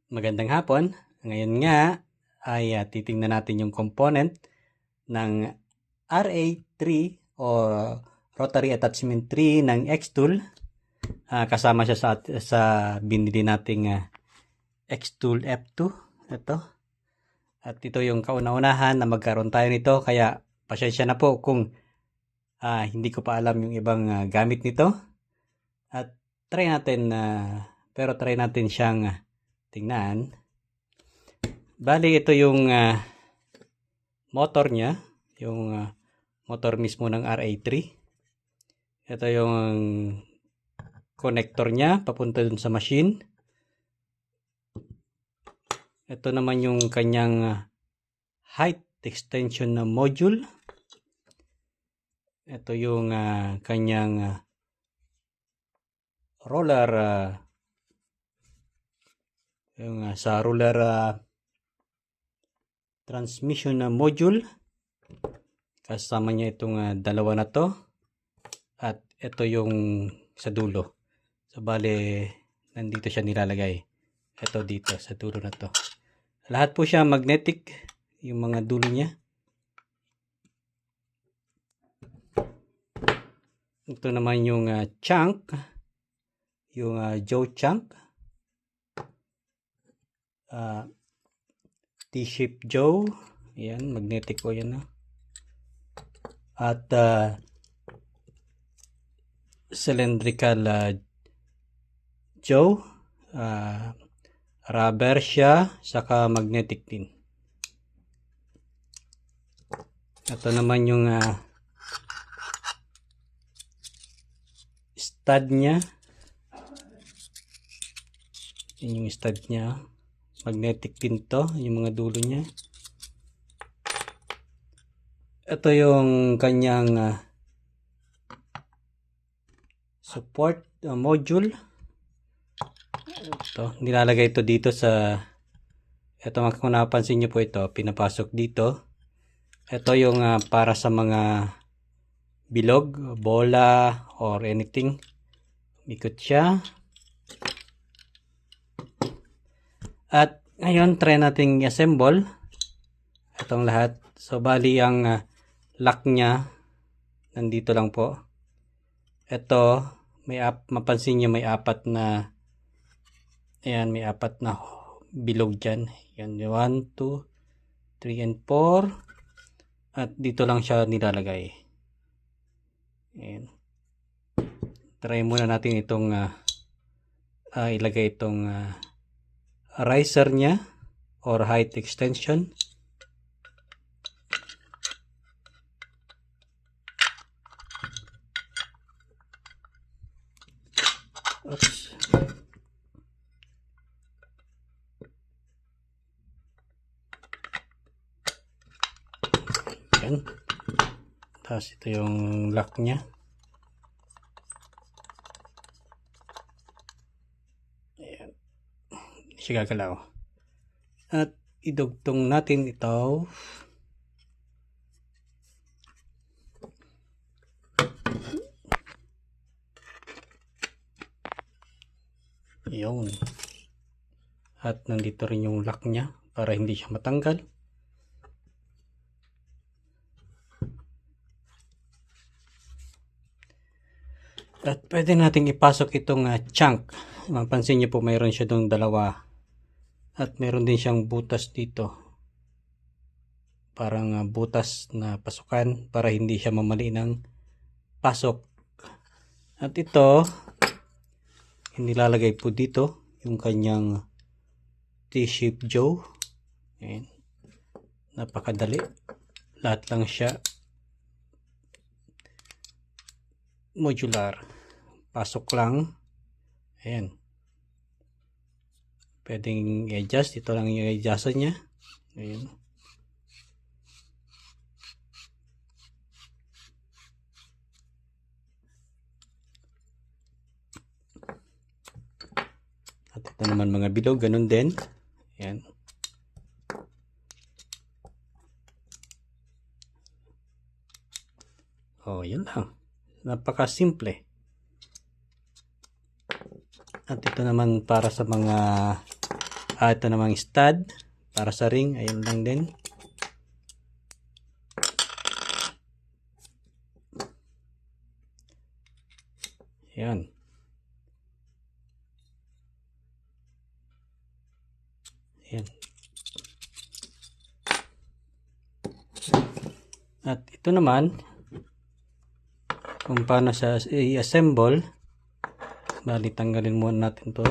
Magandang hapon. Ngayon nga ay titingnan natin yung component ng RA3 o Rotary Attachment 3 ng X-Tool. Kasama siya sa binili nating X-Tool F2. Ito. At ito yung kauna-unahan na magkaroon tayo nito. Kaya pasensya na po kung hindi ko pa alam yung ibang gamit nito. At try natin siyang tingnan. Bali, ito yung motor niya. Yung motor mismo ng RA3. Ito yung connector niya papunta dun sa machine. Ito naman yung kanyang height extension na module. Ito yung kanyang roller yung sa roller transmission na module. Kasama niya itong dalawa na to. At ito yung sa dulo. So bale, nandito siya nilalagay. Ito dito sa dulo na to. Lahat po siya magnetic, yung mga dulo niya. Ito naman yung chunk, yung jaw chunk. T-shape jaw. Ayan, magnetic po yan. At cylindrical jaw. Rubber siya, saka magnetic din. Ito naman yung stud niya. Yan yung stud niya. Magnetic din to, yung mga dulo niya. Ito yung kanyang support module. Ito, nilalagay ito dito sa ito, kung napansin nyo po ito, pinapasok dito. Ito yung para sa mga bilog, bola, or anything. Ikot siya. At ngayon, try nating i-assemble itong lahat. So, bali ang lock niya, nandito lang po. Ito, mapansin nyo may apat na, ayan, may apat na bilog dyan. Yan, 1, 2, 3, and 4. At dito lang siya nilalagay. Ayan. Try muna natin itong ilagay itong riser niya or height extension. Oops. Yan. Tapos ito yung lock niya. Ayan. Hindi siya gagalaw. At idugtong natin ito. Yun. At nandito rin yung lock niya para hindi siya matanggal. At pwede nating ipasok itong chunk. Mapansin niyo po mayroon siya doong dalawa. At meron din siyang butas dito. Parang butas na pasukan para hindi siya mamali ng pasok. At ito, nilalagay po dito yung kanyang T-shape jaw. Ayan. Napakadali. Lahat lang siya modular. Pasok lang. Ayan. Pwedeng i-adjust. Ito lang yung i-adjust niya. Ayan. At ito naman mga bilog. Ganun din. Ayan. Oh, yun lang. Napaka-simple. At ito naman para sa mga Ito namang stud para sa ring. Ayun lang din. Ayan. Ayan. At ito naman, kung paano siya i-assemble. Bali, tanggalin muna natin to.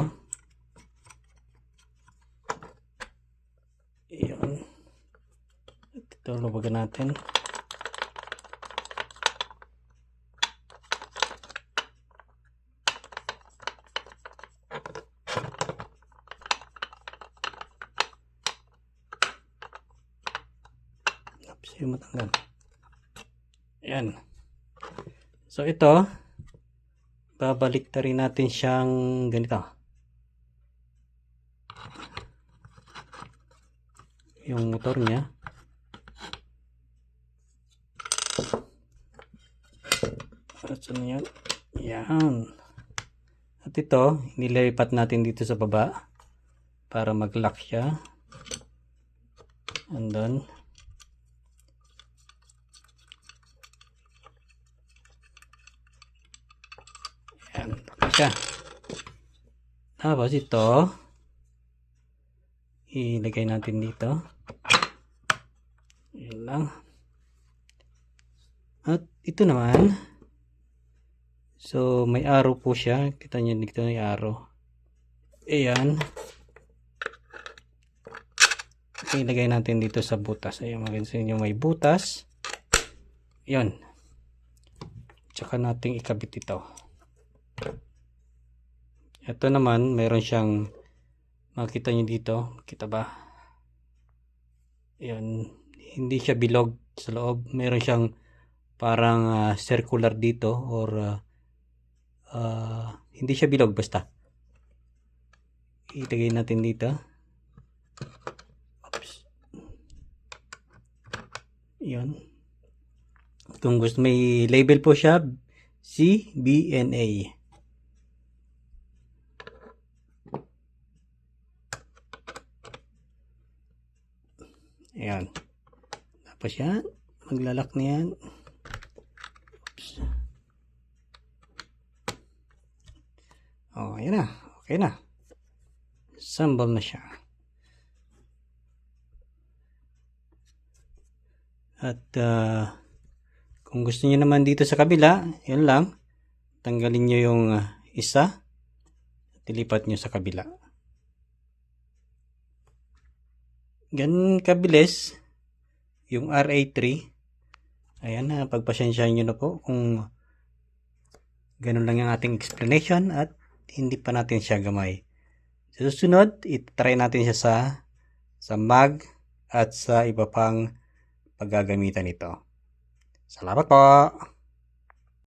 Ayan. At ito, lubagan natin. Oops, yung matanggal. Ayan. So, ito, babalik na rin natin siyang ganito. Yung motor niya. At saan yan? Yan. At ito, nililipat natin dito sa baba para mag-lock siya. And then, yan, lock siya. Tapos ito, ilagay natin dito. Yan lang. At ito naman, so may arrow po siya. Kita nyo dito may arrow. Ayan. Ilagay natin dito sa butas. Ayan, maganda nyo may butas. Ayan. Tsaka natin ikabit ito. Ito naman, mayroon siyang, makita nyo dito. Kita ba? Ayan. Hindi siya bilog sa loob. Mayroon siyang parang circular dito or hindi siya bilog basta. Ilagay natin dito. Oops. Yan. Kung gusto, may label po siya, CBNA. Ayan. Tapos yan, maglalak na yan. Oops. Oh, ayan na. Okay na. Assemble na siya. At kung gusto niyo naman dito sa kabila, yun lang. Tanggalin niyo yung isa. At ilipat niyo sa kabila. Ganun kabilis yung RA3. Ayan na, pagpasensyahan nyo na po kung ganun lang yung ating explanation at hindi pa natin siya gamay. Sa susunod, itry natin siya sa mag at sa iba pang paggagamitan nito. Salamat po!